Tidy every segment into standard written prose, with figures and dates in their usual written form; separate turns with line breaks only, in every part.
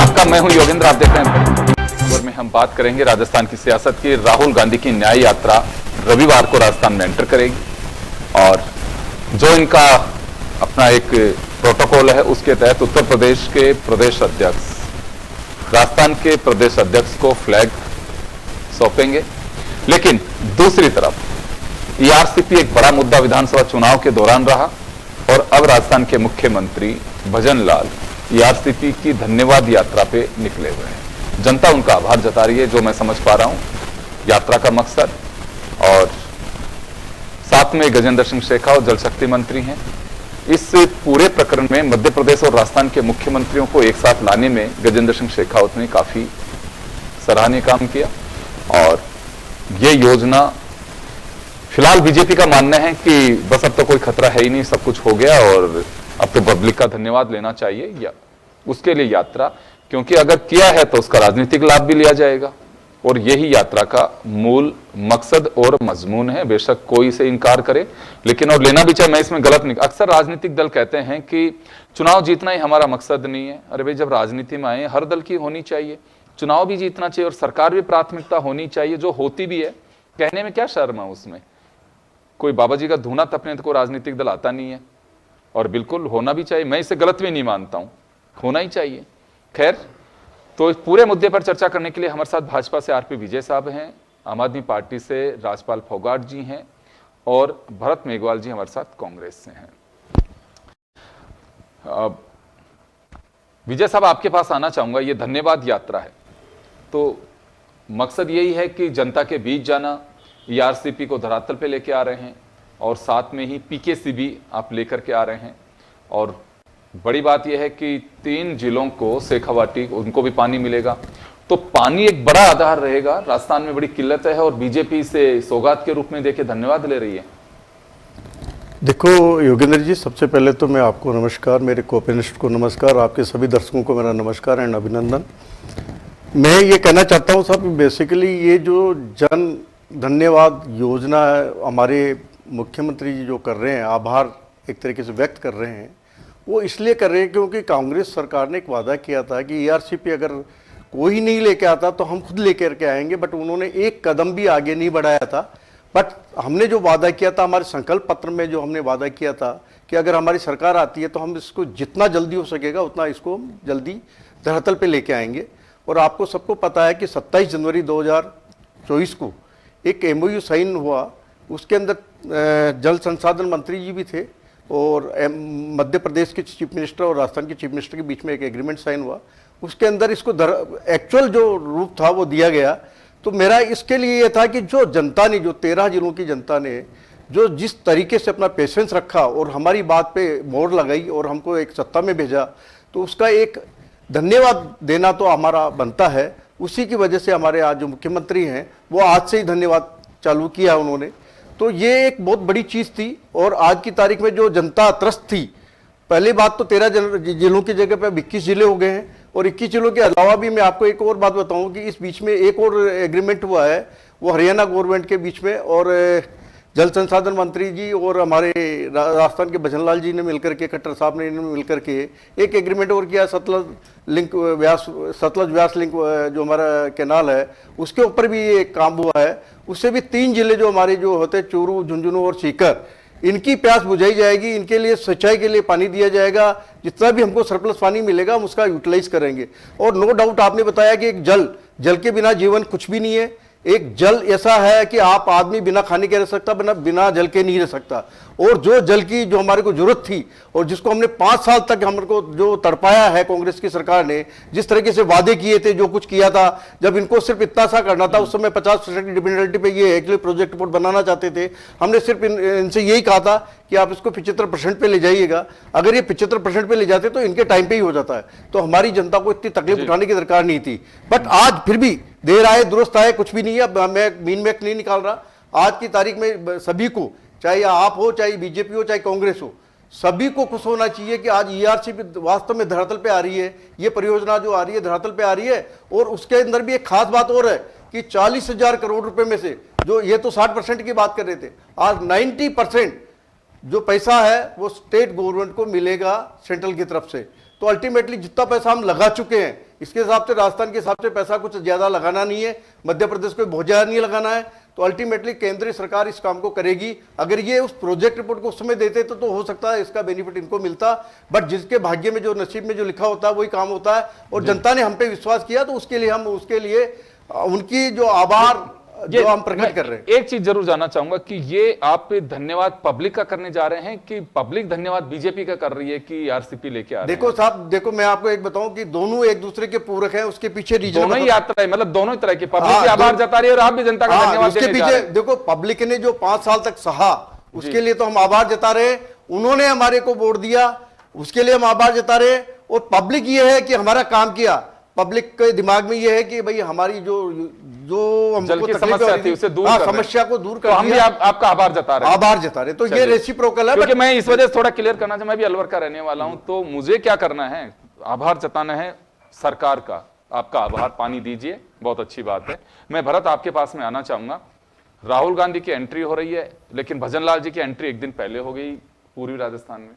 आपका मैं हूं योगेंद्र, आप देख रहे हैं। खबर में हम बात करेंगे राजस्थान की सियासत की। राहुल गांधी की न्याय यात्रा रविवार को राजस्थान में एंटर करेगी और जो इनका अपना एक प्रोटोकॉल है उसके तहत उत्तर प्रदेश के प्रदेश अध्यक्ष राजस्थान के प्रदेश अध्यक्ष को फ्लैग सौंपेंगे। लेकिन दूसरी तरफ ईआरसीपी एक बड़ा मुद्दा विधानसभा चुनाव के दौरान रहा और अब राजस्थान के मुख्यमंत्री भजन लाल ईआरसीपी की धन्यवाद यात्रा पे निकले हुए हैं। जनता उनका आभार जता रही है, जो मैं समझ पा रहा हूं यात्रा का मकसद। और साथ में गजेंद्र सिंह शेखावत जल शक्ति मंत्री हैं। इस पूरे प्रकरण में मध्य प्रदेश और राजस्थान के मुख्यमंत्रियों को एक साथ लाने में गजेंद्र सिंह शेखावत ने काफी सराहनीय काम किया। और ये योजना फिलहाल बीजेपी का मानना है कि बस अब तो कोई खतरा है ही नहीं, सब कुछ हो गया और अब तो पब्लिक का धन्यवाद लेना चाहिए या उसके लिए यात्रा, क्योंकि अगर किया है तो उसका राजनीतिक लाभ भी लिया जाएगा और यही यात्रा का मूल मकसद और मजमून है। बेशक कोई इसे इनकार करे, लेकिन और लेना भी चाहिए, मैं इसमें गलत नहीं। अक्सर राजनीतिक दल कहते हैं कि चुनाव जीतना ही हमारा मकसद नहीं है। अरे भाई, जब राजनीति में आए हर दल की होनी चाहिए, चुनाव भी जीतना चाहिए और सरकार भी प्राथमिकता होनी चाहिए, जो होती भी है। कहने में क्या शर्म है उसमें? कोई बाबा जी का धूना तपने तो कोई राजनीतिक दल आता नहीं है और बिल्कुल होना भी चाहिए। मैं इसे गलत भी नहीं मानता हूं, होना ही चाहिए। खैर, तो इस पूरे मुद्दे पर चर्चा करने के लिए हमारे साथ भाजपा से आरपी विजय साहब हैं, आम आदमी पार्टी से राजपाल फोगाट जी हैं और भरत मेघवाल जी हमारे साथ कांग्रेस से हैं। विजय साहब, आपके पास आना चाहूंगा। ये धन्यवाद यात्रा है तो मकसद यही है कि जनता के बीच जाना, ईआरसीपी को धरातल पे लेके आ रहे हैं और साथ में ही पीकेसी भी आप लेकर के आ रहे हैं। और बड़ी बात यह है कि 3 जिलों को शेखावाटी उनको भी पानी मिलेगा, तो पानी एक बड़ा आधार रहेगा। राजस्थान में बड़ी किल्लत है और बीजेपी इसे सौगात के रूप में देके धन्यवाद ले रही है।
देखो योगेंद्र जी, सबसे पहले तो मैं आपको नमस्कार, मेरे कोपेनिस्ट को नमस्कार, आपके सभी दर्शकों को मेरा नमस्कार एंड अभिनंदन। मैं ये कहना चाहता हूँ साहब, बेसिकली ये जो जन धन्यवाद योजना है, हमारे मुख्यमंत्री जी जो कर रहे हैं, आभार एक तरीके से व्यक्त कर रहे हैं, वो इसलिए कर रहे हैं क्योंकि कांग्रेस सरकार ने एक वादा किया था कि ईआरसीपी अगर कोई नहीं लेके आता तो हम खुद लेकर के आएंगे, बट उन्होंने एक कदम भी आगे नहीं बढ़ाया था। बट हमने जो वादा किया था, हमारे संकल्प पत्र में जो हमने वादा किया था कि अगर हमारी सरकार आती है तो हम इसको जितना जल्दी हो सकेगा उतना इसको जल्दी धरातल पे लेके आएंगे। और आपको सबको पता है कि 27 जनवरी 2024 को एक MOU साइन हुआ, उसके अंदर जल संसाधन मंत्री जी भी थे और मध्य प्रदेश के चीफ मिनिस्टर और राजस्थान के चीफ मिनिस्टर के बीच में एक एग्रीमेंट साइन हुआ। उसके अंदर इसको एक्चुअल जो रूप था वो दिया गया। तो मेरा इसके लिए ये था कि जो जनता ने, जो 13 जिलों की जनता ने जो जिस तरीके से अपना पेशेंस रखा और हमारी बात पे मोहर लगाई और हमको एक सत्ता में भेजा, तो उसका एक धन्यवाद देना तो हमारा बनता है। उसी की वजह से हमारे आज जो मुख्यमंत्री हैं वो आज से ही धन्यवाद चालू किया उन्होंने। तो ये एक बहुत बड़ी चीज़ थी। और आज की तारीख में जो जनता त्रस्त थी, पहली बात तो 13 जिलों की जगह पे 21 जिले हो गए हैं। और 21 जिलों के अलावा भी मैं आपको एक और बात बताऊं कि इस बीच में एक और एग्रीमेंट हुआ है, वो हरियाणा गवर्नमेंट के बीच में और जल संसाधन मंत्री जी और हमारे राजस्थान के भजन लाल जी ने मिलकर के, खट्टर साहब ने मिलकर के एक एग्रीमेंट और किया। सतलज व्यास लिंक जो हमारा कैनाल है उसके ऊपर भी ये काम हुआ है। उससे भी 3 जिले जो हमारे जो होते हैं, चूरू, झुंझुनू और सीकर, इनकी प्यास बुझाई जाएगी, इनके लिए सिंचाई के लिए पानी दिया जाएगा। जितना भी हमको सरप्लस पानी मिलेगा हम उसका यूटिलाइज करेंगे। और नो डाउट आपने बताया कि एक जल के बिना जीवन कुछ भी नहीं है। एक जल ऐसा है कि आप आदमी बिना खाने के रह सकता, बिना जल के नहीं रह सकता। और जो जल की जो हमारे को जरूरत थी और जिसको हमने 5 साल तक हमारे को जो तड़पाया है कांग्रेस की सरकार ने, जिस तरीके से वादे किए थे, जो कुछ किया था, जब इनको सिर्फ इतना सा करना था, उस समय 50% की डिपेंडेंसिटी पे ये एक्चुअली प्रोजेक्ट रिपोर्ट बनाना चाहते थे। हमने सिर्फ इनसे यही कहा था कि आप इसको 75% पे ले जाइएगा। अगर ये 75% पे ले जाते तो इनके टाइम पे ही हो जाता है, तो हमारी जनता को इतनी तकलीफ उठाने की दरकार नहीं थी। बट आज फिर भी देर आए दुरुस्त आए, कुछ भी नहीं है। मैं मीन में नहीं निकाल रहा। आज की तारीख में सभी को, चाहे आप हो, चाहे बीजेपी हो, चाहे कांग्रेस हो, सभी को खुश होना चाहिए कि आज ईआरसीपी वास्तव में धरातल पे आ रही है। ये परियोजना जो आ रही है धरातल पे आ रही है। और उसके अंदर भी एक खास बात और है कि 40,000 करोड़ रुपए में से जो ये तो 60% की बात कर रहे थे, आज 90% जो पैसा है वो स्टेट गवर्नमेंट को मिलेगा सेंट्रल की तरफ से। तो अल्टीमेटली जितना पैसा हम लगा चुके हैं, इसके हिसाब से राजस्थान के हिसाब से पैसा कुछ ज्यादा लगाना नहीं है, मध्य प्रदेश को बहुत ज्यादा नहीं लगाना है। तो अल्टीमेटली केंद्रीय सरकार इस काम को करेगी। अगर ये उस प्रोजेक्ट रिपोर्ट को उस समय देते तो हो सकता है इसका बेनिफिट इनको मिलता। बट जिसके भाग्य में जो नसीब में जो लिखा होता है वही काम होता है। और जनता ने हम पे विश्वास किया तो उसके लिए हम उनकी जो आभार जो हम प्रकट कर रहे हैं।
एक चीज जरूर जानना चाहूंगा कि ये आप धन्यवाद पब्लिक का करने जा रहे हैं कि पब्लिक धन्यवाद बीजेपी का कर रही है कि आरसीपी लेके आ रहे हैं?
देखो साहब, देखो मैं आपको एक बताऊं कि दोनों एक दूसरे के पूरक हैं। उसके पीछे रीजन
दोनों ही यात्रा है, मतलब दोनों ही तरह की पब्लिक भी आभार जता रही है और आप भी जनता का धन्यवाद
उसके पीछे देखो, पब्लिक ने जो 5 साल तक सहा उसके लिए तो हम आभार जता रहे। उन्होंने हमारे को वोट दिया, उसके लिए हम आभार जता रहे। और पब्लिक ये है कि हमारा काम किया। पब्लिक के दिमाग में ये है कि भाई हमारी जो हमको
समस्या थी उसे दूर
समस्या को दूर कर
तो हम भी आपका आभार जता रहे।
तो ये रेसिप्रोकल है।
क्योंकि मैं इस वजह से थोड़ा क्लियर करना चाहूँ, मैं भी अलवर का रहने वाला हूं, तो मुझे क्या करना है, आभार जताना है सरकार का। आपका आभार पानी दीजिए, बहुत अच्छी बात है। मैं भरत आपके पास में आना चाहूंगा। राहुल गांधी की एंट्री हो रही है, लेकिन भजन लाल जी की एंट्री एक दिन पहले हो गई पूर्वी राजस्थान में।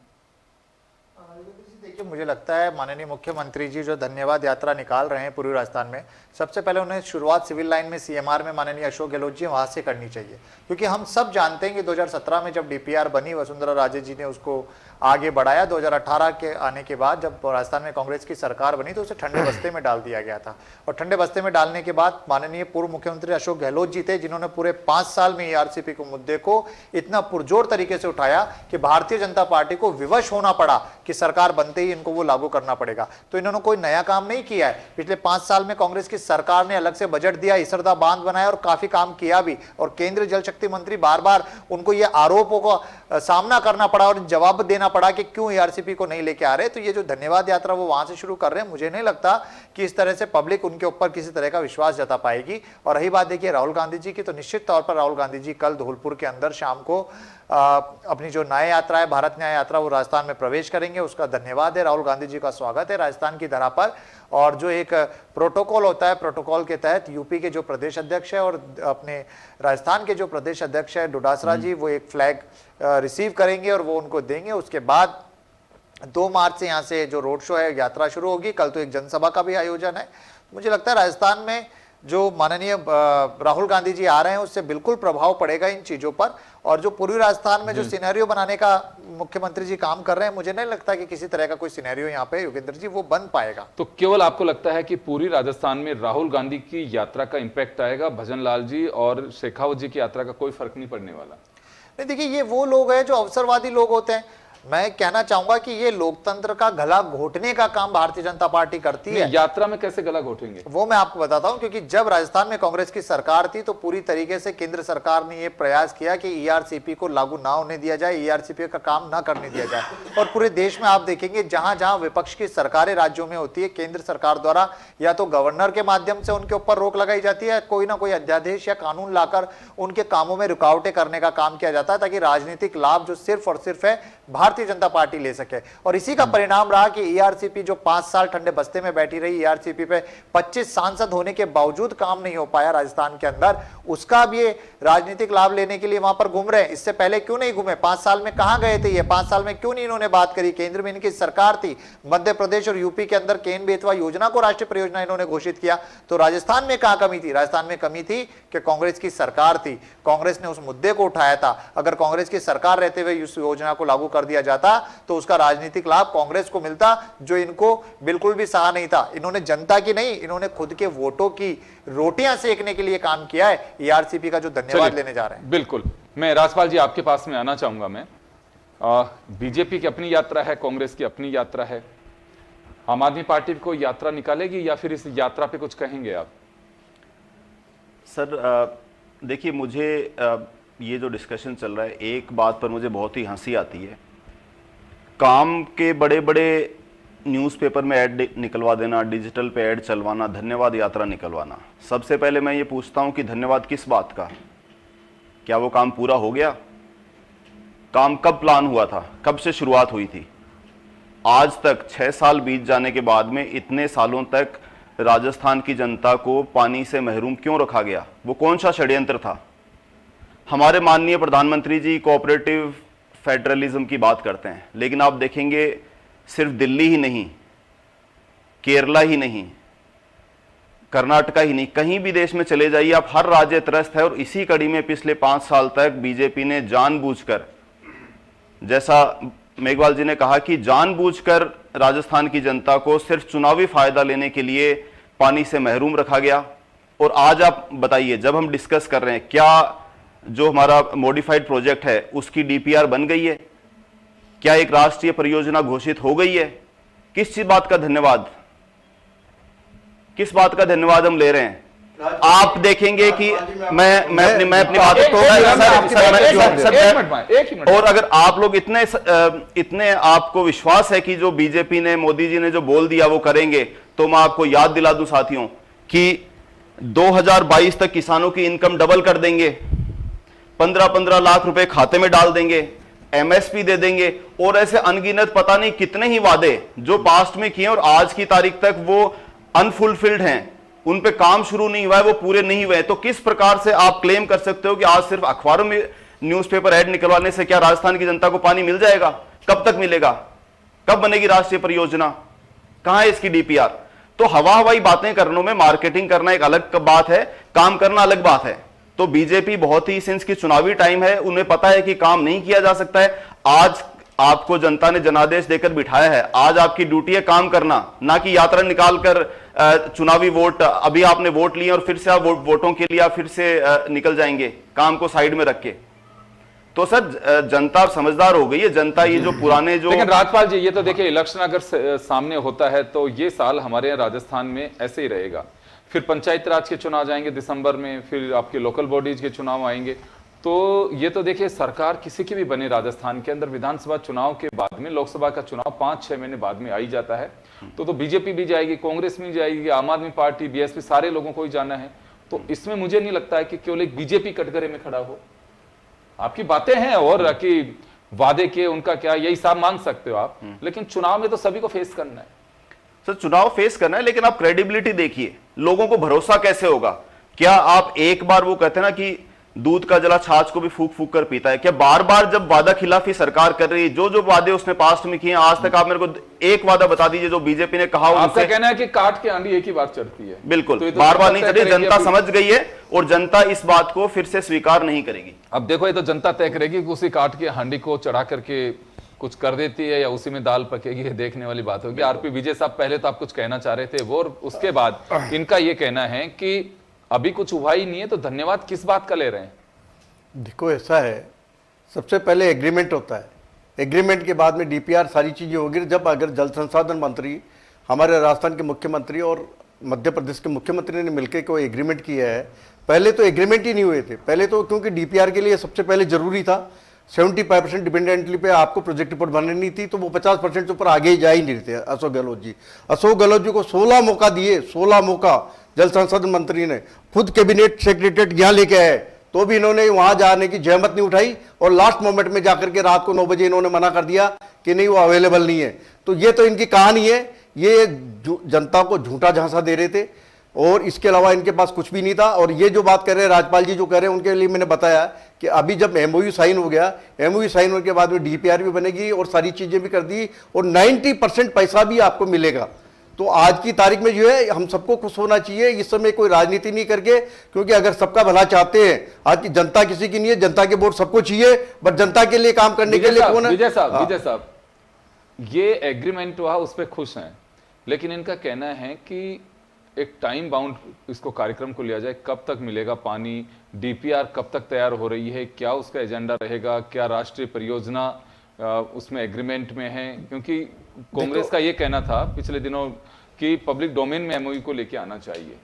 देखिए, मुझे लगता है माननीय मुख्यमंत्री जी जो धन्यवाद यात्रा निकाल रहे हैं पूर्वी राजस्थान में, सबसे पहले उन्हें शुरुआत सिविल लाइन में सीएमआर में माननीय अशोक गहलोत जी वहां से करनी चाहिए। क्योंकि हम सब जानते हैं कि 2017 में जब डीपीआर बनी, वसुंधरा राजे जी ने उसको आगे बढ़ाया। 2018 के आने के बाद जब राजस्थान में कांग्रेस की सरकार बनी तो उसे ठंडे बस्ते में डाल दिया गया था। और ठंडे बस्ते में डालने के बाद माननीय पूर्व मुख्यमंत्री अशोक गहलोत जी थे जिन्होंने पूरे 5 साल में ईआरसीपी को मुद्दे को इतना पुरजोर तरीके से उठाया कि भारतीय जनता पार्टी को विवश होना पड़ा कि सरकार बनते ही इनको वो लागू करना पड़ेगा। तो इन्होंने कोई नया काम नहीं किया है। पिछले 5 साल में कांग्रेस की सरकार ने अलग से बजट दिया, इसरदा बांध बनाया और काफी काम किया भी। और केंद्रीय जल शक्ति मंत्री बार बार उनको ये आरोपों को सामना करना पड़ा और जवाब देना पड़ा कि क्यों ईआरसीपी को नहीं लेके आ रहे। तो ये जो धन्यवाद यात्रा वो वहां से शुरू कर रहे हैं, मुझे नहीं लगता कि इस तरह से पब्लिक उनके ऊपर किसी तरह का विश्वास जता पाएगी। और रही बात देखिए राहुल गांधी जी की, तो निश्चित तौर पर राहुल गांधी जी कल धौलपुर के अंदर शाम को अपनी जो न्याय यात्रा है, भारत न्याय यात्रा, वो राजस्थान में प्रवेश करेंगे। उसका धन्यवाद है, राहुल गांधी जी का स्वागत है राजस्थान की धरा पर। और जो एक प्रोटोकॉल होता है, प्रोटोकॉल के तहत यूपी के जो प्रदेश अध्यक्ष है और अपने राजस्थान के जो प्रदेश अध्यक्ष है डोडासरा जी, वो एक फ्लैग रिसीव करेंगे और वो उनको देंगे। उसके बाद 2 मार्च से यहाँ से जो रोड शो है, यात्रा शुरू होगी। कल तो एक जनसभा का भी आयोजन है। मुझे लगता है राजस्थान में जो माननीय राहुल गांधी जी आ रहे हैं उससे बिल्कुल प्रभाव पड़ेगा इन चीजों पर। और जो पूर्वी राजस्थान में जो सिनेरियो बनाने का मुख्यमंत्री जी काम कर रहे हैं, मुझे नहीं लगता कि किसी तरह का कोई सिनेरियो यहाँ पे योगेंद्र जी वो बन पाएगा।
तो केवल आपको लगता है कि पूरी राजस्थान में राहुल गांधी की यात्रा का इंपैक्ट आएगा, भजन लाल जी और शेखावत जी की यात्रा का कोई फर्क नहीं पड़ने वाला?
नहीं, देखिए ये वो लोग हैं जो अवसरवादी लोग होते हैं। मैं कहना चाहूंगा कि ये लोकतंत्र का गला घोटने का काम भारतीय जनता पार्टी करती है।
यात्रा में कैसे गला घोटेंगे
वो मैं आपको बताता हूं। क्योंकि जब राजस्थान में कांग्रेस की सरकार थी तो पूरी तरीके से केंद्र सरकार ने ये प्रयास किया कि ईआरसीपी को लागू ना होने दिया जाए, ईआरसीपी का काम ना करने दिया जाए। और पूरे देश में आप देखेंगे जहां जहां विपक्ष की सरकारें राज्यों में होती है, केंद्र सरकार द्वारा या तो गवर्नर के माध्यम से उनके ऊपर रोक लगाई जाती है, कोई ना कोई अध्यादेश या कानून लाकर उनके कामों में रुकावटें करने का काम किया जाता है, ताकि राजनीतिक लाभ जो सिर्फ और सिर्फ है भारतीय जनता पार्टी ले सके। और इसी का परिणाम रहा कि ईआरसीपी जो 5 साल ठंडे बस्ते में बैठी रही, ईआरसीपी पे 25 सांसद होने के बावजूद काम नहीं हो पाया राजस्थान के अंदर, उसका भी राजनीतिक लाभ लेने के लिए वहां पर घूम रहे हैं। इससे पहले क्यों नहीं घूमे? 5 साल में कहां गए थे ये? 5 साल में क्यों नहीं इन्होंने बात करी? केंद्र में इनकी सरकार थी, मध्य प्रदेश और यूपी के अंदर केन बेतवा योजना को राष्ट्रीय परियोजना इन्होंने घोषित किया। तो राजस्थान में कहां कमी थी? राजस्थान में कमी थी कि कांग्रेस की सरकार थी, कांग्रेस ने उस मुद्दे को उठाया था। अगर कांग्रेस की सरकार रहते हुए इस योजना को लागू कर दिया जाता तो उसका राजनीतिक लाभ कांग्रेस को मिलता, जो इनको बिल्कुल भी सहा नहीं था। इन्होंने जनता की नहीं, इन्होंने खुद के वोटों की रोटियां सेकने के लिए काम किया है। ईआरसीपी का जो धन्यवाद लेने जा रहे हैं।
बिल्कुल, मैं राजपाल जी आपके पास में आना चाहूंगा। मैं बीजेपी की अपनी यात्रा है, कांग्रेस की अपनी यात्रा है, आम आदमी पार्टी को यात्रा निकालेगी या फिर इस यात्रा पे कुछ कहेंगे आप?
सर देखिए, मुझे ये जो डिस्कशन चल रहा है, एक बात पर मुझे बहुत ही हंसी आती है। काम के बड़े बड़े न्यूज़पेपर में ऐड निकलवा देना, डिजिटल पे ऐड चलवाना, धन्यवाद यात्रा निकलवाना। सबसे पहले मैं ये पूछता हूँ कि धन्यवाद किस बात का? क्या वो काम पूरा हो गया? काम कब प्लान हुआ था? कब से शुरुआत हुई थी? आज तक 6 साल बीत जाने के बाद में इतने सालों तक राजस्थान की जनता को पानी से महरूम क्यों रखा गया? वो कौन सा षड्यंत्र था? हमारे माननीय प्रधानमंत्री जी कोऑपरेटिव फेडरलिज्म की बात करते हैं, लेकिन आप देखेंगे सिर्फ दिल्ली ही नहीं, केरला ही नहीं, कर्नाटका ही नहीं, कहीं भी देश में चले जाइए आप, हर राज्य त्रस्त है। और इसी कड़ी में पिछले 5 साल तक बीजेपी ने जानबूझकर, जैसा मेघवाल जी ने कहा कि जानबूझकर राजस्थान की जनता को सिर्फ चुनावी फायदा लेने के लिए पानी से महरूम रखा गया। और आज आप बताइए, जब हम डिस्कस कर रहे हैं, क्या जो हमारा मॉडिफाइड प्रोजेक्ट है उसकी डीपीआर बन गई है? क्या एक राष्ट्रीय परियोजना घोषित हो गई है? किस बात का धन्यवाद, किस बात का धन्यवाद हम ले रहे हैं? आप देखेंगे कि मैं अपनी बात और अगर आप लोग इतने आपको विश्वास है कि जो बीजेपी ने, मोदी जी ने जो बोल दिया वो करेंगे, तो मैं आपको याद दिला दूं साथियों कि 2022 तक किसानों की इनकम डबल कर देंगे, 15-15 लाख रुपए खाते में डाल देंगे, एमएसपी दे देंगे, और ऐसे अनगिनत पता नहीं कितने ही वादे जो पास्ट में किए और आज की तारीख तक वो अनफुलफिल्ड हैं, उन पे काम शुरू नहीं हुआ है, वो पूरे नहीं हुए। तो किस प्रकार से आप क्लेम कर सकते हो कि आज सिर्फ अखबारों में न्यूज़पेपर ऐड निकलवाने से क्या राजस्थान की जनता को पानी मिल जाएगा? कब तक मिलेगा? कब बनेगी राष्ट्रीय परियोजना? कहां है इसकी डीपीआर? तो हवाई बातें करने में, मार्केटिंग करना एक अलग बात है, काम करना अलग बात है। तो बीजेपी बहुत ही, सिंस की चुनावी टाइम है, उन्हें पता है कि काम नहीं किया जा सकता है। आज आपको जनता ने जनादेश देकर बिठाया है, आज आपकी ड्यूटी है काम करना, ना कि यात्रा निकालकर चुनावी वोट, अभी आपने वोट लिए और फिर से आप वोटों के लिए आप फिर से निकल जाएंगे काम को साइड में रख के। तो सर जनता समझदार हो गई है, जनता ये जो पुराने जो।
लेकिन राजपाल जी, ये तो देखिए, इलेक्शन अगर सामने होता है तो ये साल हमारे यहाँ राजस्थान में ऐसे ही रहेगा। फिर पंचायत राज के चुनाव जाएंगे दिसंबर में, फिर आपके लोकल बॉडीज के चुनाव आएंगे। तो ये तो देखिए, सरकार किसी की भी बने राजस्थान के अंदर, विधानसभा चुनाव के बाद में लोकसभा का चुनाव 5-6 महीने बाद में आई जाता है। तो बीजेपी भी जाएगी, कांग्रेस भी जाएगी, आम आदमी पार्टी, बीएसपी, सारे लोगों को ही जाना है। तो इसमें मुझे नहीं लगता है कि केवल एक बीजेपी कटघरे में खड़ा हो। आपकी बातें हैं और कि वादे के उनका क्या, यही हिसाब मांग सकते हो आप, लेकिन चुनाव में तो सभी को फेस करना है।
सर चुनाव फेस करना है, लेकिन आप क्रेडिबिलिटी देखिए, लोगों को भरोसा कैसे होगा? क्या आप एक बार, वो कहते हैं ना कि दूध का जला छाछ को भी फूक फूक कर पीता है, क्या बार बार जब वादा खिलाफी सरकार कर रही है, जो वादे उसने पास्ट में किए आज तक, आप मेरे को एक वादा बता दीजिए जो बीजेपी ने कहा।
आपका कहना है कि काट के आंधी एक ही बार चढ़ती है।
बिल्कुल, तो बार बार नहीं चढ़ी, जनता समझ गई है और जनता इस बात को फिर से स्वीकार नहीं करेगी।
अब देखो, ये तो जनता तय करेगी कि उसी काट के हांडी को चढ़ा करके कुछ कर देती है या उसी में दाल पकेगी, ये देखने वाली बात होगी। आरपी विजय साहब, पहले तो आप कुछ कहना चाह रहे थे वो, और उसके बाद इनका ये कहना है कि अभी कुछ हुआ ही नहीं है, तो धन्यवाद किस बात का ले रहे हैं?
देखो ऐसा है, सबसे पहले एग्रीमेंट होता है, एग्रीमेंट के बाद में डीपीआर सारी चीज़ें होगी। जब अगर जल संसाधन मंत्री, हमारे राजस्थान के मुख्यमंत्री और मध्य प्रदेश के मुख्यमंत्री ने मिलकर कोई एग्रीमेंट किया है, पहले तो एग्रीमेंट ही नहीं हुए थे। पहले तो क्योंकि डीपीआर के लिए सबसे पहले जरूरी था 75% डिपेंडेंटली पे आपको प्रोजेक्ट रिपोर्ट बननी थी, तो वो 50% से ऊपर आगे ही जा ही नहीं थे। अशोक गहलोत जी को 16 मौका दिए, 16 मौका जल संसाधन मंत्री ने, खुद कैबिनेट सेक्रेटरीट यहाँ लेके आए, तो भी इन्होंने वहां जाने की जहमत नहीं उठाई, और लास्ट मोमेंट में जाकर के रात को 9 बजे इन्होंने मना कर दिया कि नहीं, वो अवेलेबल नहीं है। तो ये तो इनकी कहानी है, ये जनता को झूठा झांसा दे रहे थे और इसके अलावा इनके पास कुछ भी नहीं था। और ये जो बात कर रहे हैं राजपाल जी, जो कह रहे हैं, उनके लिए मैंने बताया कि अभी जब एमओयू साइन हो गया, एमओयू साइन होने के बाद में डीपीआर भी बनेगी और सारी चीजें भी कर दी, और 90% पैसा भी आपको मिलेगा। तो आज की तारीख में जो है हम सबको खुश होना चाहिए, इस समय कोई राजनीति नहीं करके, क्योंकि अगर सबका भला चाहते हैं, आज की जनता किसी की नहीं है, जनता के वोट सबको चाहिए, बट जनता के लिए काम करने के लिए कौन है?
विजय साहब, ये एग्रीमेंट हुआ, उस पर खुश हैं, लेकिन इनका कहना है कि एक टाइम बाउंड इसको कार्यक्रम को लिया जाए, कब तक मिलेगा पानी, डीपीआर कब तक तैयार हो रही है, क्या उसका एजेंडा रहेगा, क्या राष्ट्रीय परियोजना उसमें एग्रीमेंट में है? क्योंकि कांग्रेस का ये कहना था पिछले दिनों कि पब्लिक डोमेन में एमओयू को लेके आना चाहिए।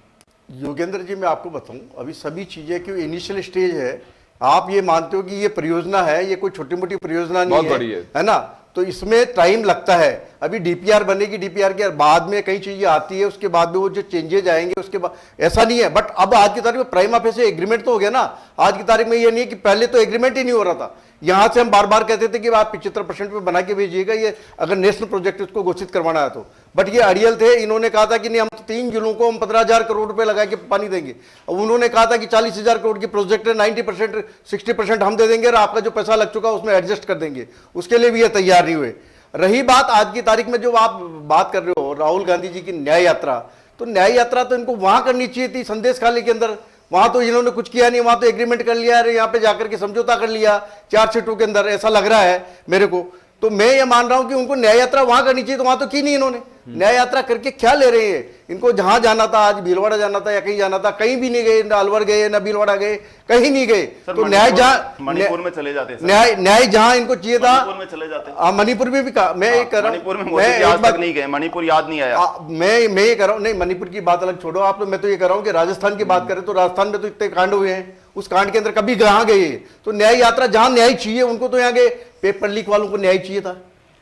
योगेंद्र जी, मैं आपको बताऊं, अभी सभी चीजें की इनिशियल स्टेज है। आप ये मानते हो कि ये परियोजना है, ये कोई छोटी मोटी परियोजना नहीं है,
बहुत बड़ी
है ना? तो इसमें टाइम लगता है। अभी डीपीआर बनेगी, डीपीआर के बाद में कई चीजें आती है, उसके बाद में वो जो चेंजेज आएंगे उसके बाद, ऐसा नहीं है। बट अब आज की तारीख में प्राइमा फेसी एग्रीमेंट तो हो गया ना। आज की तारीख में ये नहीं है कि पहले तो एग्रीमेंट ही नहीं हो रहा था। यहां से हम बार बार कहते थे कि आप 75% पे बना के भेजिएगा, ये अगर नेशनल प्रोजेक्ट इसको घोषित करवाना है तो। बट ये अड़ियल थे, इन्होंने कहा था कि नहीं, हम तो 3 जिलों को हम 15,000 करोड़ रुपए लगा के पानी देंगे। अब उन्होंने कहा था कि 40,000 करोड़ की प्रोजेक्ट है, 90% 60% हम दे देंगे और आपका जो पैसा लग चुका उसमें एडजस्ट कर देंगे। उसके लिए भी ये तैयार नहीं हुए। रही बात आज की तारीख में जो आप बात कर रहे हो राहुल गांधी जी की न्याय यात्रा, तो न्याय यात्रा तो इनको वहां करनी चाहिए थी, संदेश खाली के अंदर। वहां तो इन्होंने कुछ किया नहीं, वहां तो एग्रीमेंट कर लिया, यहाँ पे जाकर के समझौता कर लिया 4 सीटों के अंदर, ऐसा लग रहा है मेरे को। तो मैं ये मान रहा हूं कि उनको न्याय यात्रा वहां करनी चाहिए, तो वहां तो की नहीं इन्होंने। न्याय यात्रा करके क्या ले रहे हैं? इनको जहां जाना था, आज भीलवाड़ा जाना था या कहीं जाना था, कहीं भी नहीं गए, ना अलवर गए ना भीलवाड़ा गए, कहीं नहीं गए। तो न्याय जहां
मणिपुर में चले जाते,
न्याय जहां इनको चाहिए था,
मणिपुर में चले जाते।
मणिपुर में भी कहा, मैं ये कर रहा हूं,
मणिपुर में आज तक नहीं गए, मणिपुर याद नहीं आया।
मैं ये कर रहा हूं, नहीं मणिपुर की बात अलग छोड़ो आप, तो मैं तो ये कर रहा हूं कि राजस्थान की बात करें तो राजस्थान में तो इतने कांड हुए हैं, उस कांड के अंदर कभी कहां गए? तो न्याय यात्रा जहां न्याय चाहिए उनको तो यहाँ गए। पेपर लीक वालों को न्याय चाहिए था,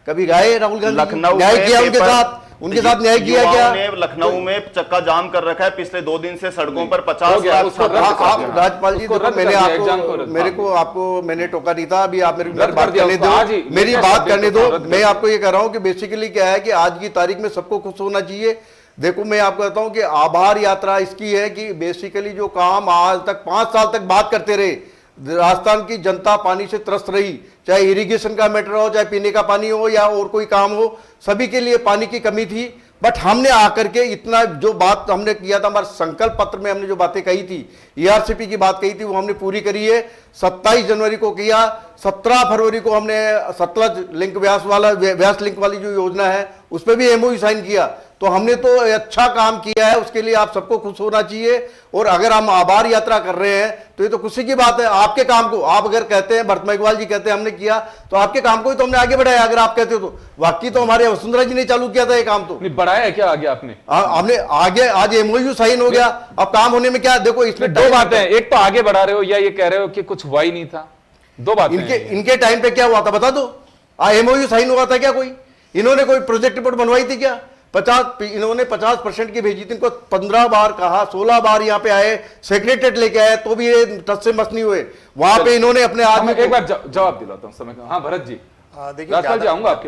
कभी गए राहुल गांधी?
लखनऊ
न्याय किया उनके साथ न्याय किया क्या?
लखनऊ में चक्का जाम कर रखा है पिछले 2 दिन से, सड़कों पर 50 लाख।
आप राजपाल जी, देखो मैंने आपको मैंने टोका नहीं था, अभी आप मेरी बात करने दो, मेरी बात करने दो। मैं आपको ये कह रहा हूं कि बेसिकली क्या है कि आज की तारीख में सबको खुश होना चाहिए। देखो मैं आपको कहता हूं कि आभार यात्रा इसकी है कि बेसिकली जो काम आज तक 5 साल तक बात करते रहे, राजस्थान की जनता पानी से त्रस्त रही, चाहे इरिगेशन का मैटर हो, चाहे पीने का पानी हो या और कोई काम हो, सभी के लिए पानी की कमी थी। बट हमने आकर के इतना जो बात हमने किया था, हमारे संकल्प पत्र में हमने जो बातें कही थी, ईआरसीपी की बात कही थी, वो हमने पूरी करी है। 27 जनवरी को किया, 17 फरवरी को हमने सतलज लिंक व्यास लिंक वाली जो योजना है उस पर भी एमओयू साइन किया। तो हमने तो अच्छा काम किया है, उसके लिए आप सबको खुश होना चाहिए। और अगर हम आभार यात्रा कर रहे हैं तो ये तो खुशी की बात है। आपके काम को आप अगर कहते हैं, भरत मेघवाल जी कहते हैं हमने किया, तो आपके काम को ही तो हमने आगे बढ़ाया। अगर आप कहते हो तो वाकई तो हमारे वसुंधरा जी ने चालू किया था ये काम, तो
नहीं बढ़ाया है क्या आगे आपने?
हमने आगे, आज एमओयू साइन हो गया, अब काम होने में क्या? देखो इसमें
2 बातें हैं, एक तो आगे बढ़ा रहे हो या ये कह रहे हो कि कुछ हुआ ही नहीं था। 2 बातें।
इनके टाइम पे क्या हुआ था बता दो? एमओयू साइन हुआ था क्या? कोई इन्होंने कोई प्रोजेक्ट रिपोर्ट बनवाई थी क्या? इन्होंने 50% की भेजी थी, इनको 15 बार कहा, 16 बार यहाँ पे आए, सेक्रेटरीट लेके आए, तो भी ये टच से मस नहीं हुए। वहां पे इन्होंने अपने आदमी
एक बार जवाब दिलाता हूं समय का। हाँ भरत जी,
देखिए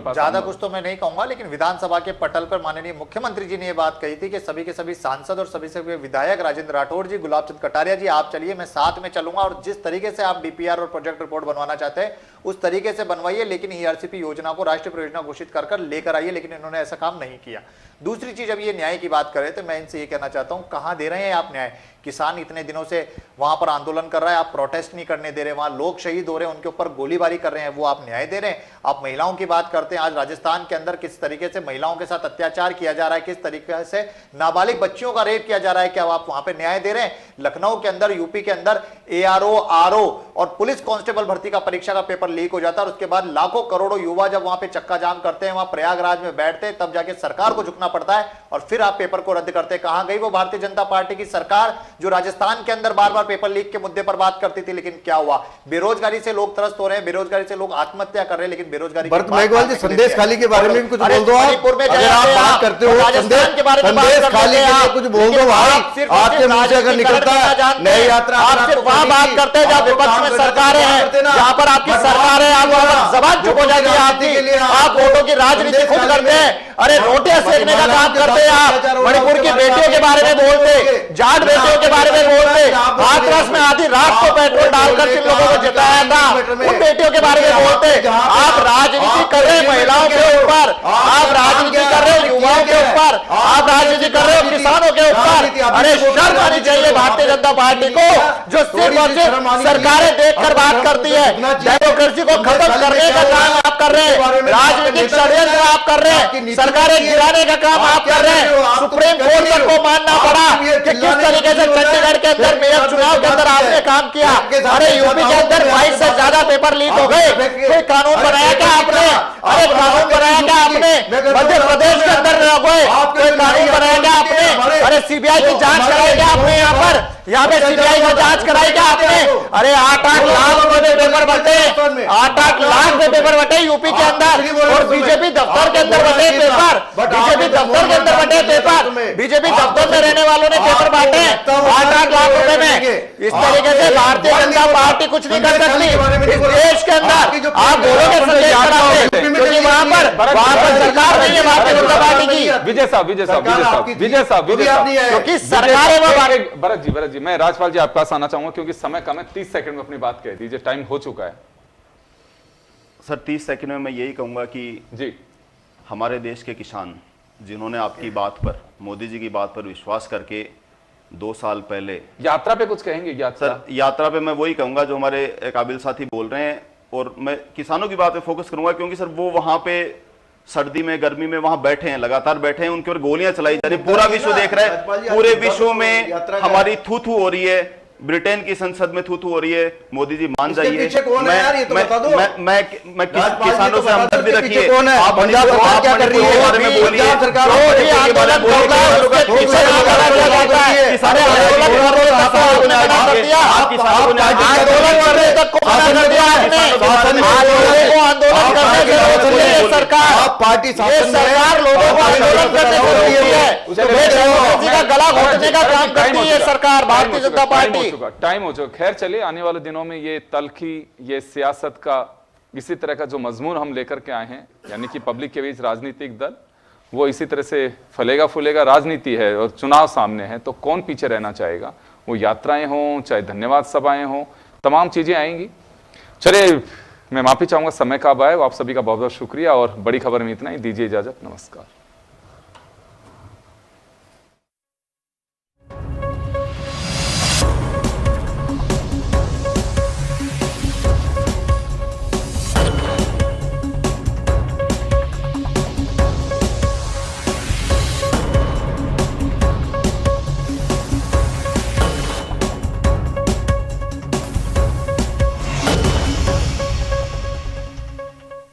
ज्यादा कुछ तो मैं नहीं कहूंगा, लेकिन विधानसभा के पटल पर माननीय मुख्यमंत्री जी ने यह बात कही थी कि सभी के सभी सांसद और सभी से विधायक, राजेंद्र राठौड़ जी, गुलाब चंद कटारिया जी, आप चलिए, मैं साथ में चलूंगा और जिस तरीके से आप डीपीआर और प्रोजेक्ट रिपोर्ट बनवाना चाहते हैं उस तरीके से बनवाइए, लेकिन ईआरसीपी योजना को राष्ट्रीय परियोजना घोषित कर लेकर आइए। लेकिन इन्होंने ऐसा काम नहीं किया। दूसरी चीज, अब ये न्याय की बात करें तो मैं इनसे ये कहना चाहता हूं, कहां दे रहे हैं आप न्याय? किसान इतने दिनों से वहां पर आंदोलन कर रहा है, आप प्रोटेस्ट नहीं करने दे रहे, वहां लोग शहीद हो रहे हैं, उनके ऊपर गोलीबारी कर रहे हैं, वो आप न्याय दे रहे हैं? आप महिलाओं की बात करते हैं, आज राजस्थान के अंदर किस तरीके से महिलाओं के साथ अत्याचार किया जा रहा है, किस तरीके से नाबालिग बच्चियों का रेप किया जा रहा है, क्या आप वहां पे न्याय दे रहे हैं? लखनऊ के अंदर, यूपी के अंदर एआरओ, आरओ और पुलिस कांस्टेबल भर्ती का परीक्षा का पेपर लीक हो जाता है और उसके बाद लाखों करोड़ों युवा जब वहां पे चक्का जाम करते हैं, वहां प्रयागराज में बैठते हैं, तब जाके सरकार को झुकना पड़ता है और फिर आप पेपर को रद्द करते हैं। कहां गई वो भारतीय जनता पार्टी की सरकार जो राजस्थान के अंदर बार बार पेपर लीक के मुद्दे पर बात करती थी? लेकिन क्या हुआ? बेरोजगारी से लोग त्रस्त हो रहे हैं, बेरोजगारी से लोग आत्महत्या कर रहे हैं, लेकिन बेरोजगारी
भरत मेघवाल जी, संदेश खाली के बारे में भी कुछ बोल दो।
मणिपुर में
अगर आप बात करते हो
राजस्थान के बारे में
संदेश खाली के लिए कुछ बोल दो भाई। आपके मुंह से अगर निकलता है नई यात्रा,
आप सिर्फ वहां बात करते हैं जहां विपक्ष में सरकारें हैं, जहां पर आपकी सरकार है, आप जबान चुप हो जाती है आपकी, आप वोटों की राजनीति खुद करते हैं। अरे रोटियां सेकने का काम करते हैं आप, मणिपुर की बेटियों के बारे में बोलते, जाट बेटियों के बारे में बोलते, हाथरस में आधी रात को पेट्रोल डालकर जिन लोगों को जिताया था उन बेटियों के बारे में बोलते। आप राजनीति कर रहे हैं महिलाओं के ऊपर, आप राजनीति कर रहे हैं युवाओं के ऊपर, आप राजनीति कर रहे हो किसानों के ऊपर। अरे शर्म आनी चाहिए भारतीय जनता पार्टी को, जो सिर्फ और सिर्फ सरकारें देखकर बात करती है। डेमोक्रेसी को खत्म करने का काम आप कर रहे हैं, राजनीतिक षड्यंत्र आप कर रहे हैं, सरकारें गिराने का काम आप कर रहे हैं। सुप्रीम कोर्ट तक को मानना पड़ा कि किस तरीके से चंडीगढ़ के अंदर मेयर चुनाव के अंदर आपने काम किया। अरे यूपी के अंदर 22 से ज्यादा पेपर लीक हो गए, कोई कानून बनाया क्या आपने? अरे कानून बनाया क्या आपने? मध्य प्रदेश के अंदर कोई कानून बनाया क्या आपने? अरे सीबीआई की जांच कराई क्या आपने? यहाँ पे सीबीआई की जांच कराई क्या आपने? अरे 8-8 लाख में पेपर बटे, 8-8 लाख में पेपर बटे यूपी के अंदर, और बीजेपी दफ्तर के अंदर बटे पेपर, बीजेपी दफ्तर के अंदर बटे पेपर, बीजेपी दफ्तर में रहने वालों ने पेपर बांटे 8-8 लाख रुपए में। इस तरीके से भारतीय जनता पार्टी कुछ नहीं कर सकती इस देश के अंदर। आप बोलोगे संदेश कराते, क्योंकि वहां पर सरकार नहीं है भारतीय जनता पार्टी की।
विजय साहब,
क्योंकि सरकार है।
भरत जी, मैं राजपाल जी आपके पास आना चाहूंगा क्योंकि समय कम है, 30 सेकंड में अपनी बात कह दीजिए, टाइम हो चुका है।
सर 30 सेकंड में मैं यही कहूंगा कि
जी,
हमारे देश के किसान जिन्होंने आपकी बात पर, मोदी जी की बात पर विश्वास करके 2 साल पहले
यात्रा पे कुछ कहेंगे?
सर यात्रा पे मैं वही कहूंगा जो हमारे काबिल साथी बोल रहे हैं, और मैं किसानों की बात पे फोकस करूंगा क्योंकि सर वो वहां पे सर्दी में गर्मी में वहां बैठे हैं, लगातार बैठे हैं, उनके ऊपर गोलियां चलाई जा रही है, पूरा विश्व देख रहा है, पूरे विश्व में हमारी थू थू हो रही है, ब्रिटेन की संसद में थू थू हो रही है। मोदी जी मान जाइए, मैं किसानों से हमदर्दी रखिए। आप क्या कर रही है बारे में बोलिए,
पार्टी सरकार लोगों को आंदोलन करने को रोकती है, का गला घोटने का काम करती है सरकार, भारतीय जनता पार्टी।
टाइम हो चुका। खैर चलिए, आने वाले दिनों में ये तल्खी, ये सियासत का इसी तरह का जो मजमून हम लेकर के आए हैं, यानी कि पब्लिक के बीच राजनीतिक दल, वो इसी तरह से फलेगा फूलेगा। राजनीति है और चुनाव सामने है, तो कौन पीछे रहना चाहेगा? वो यात्राएं हों, चाहे धन्यवाद सभाएं हों, तमाम चीजें आएंगी। चलिए, मैं माफी चाहूंगा, समय का अभाव है। आप सभी का बहुत बहुत शुक्रिया, और बड़ी खबर में इतना ही। दीजिए इजाजत, नमस्कार।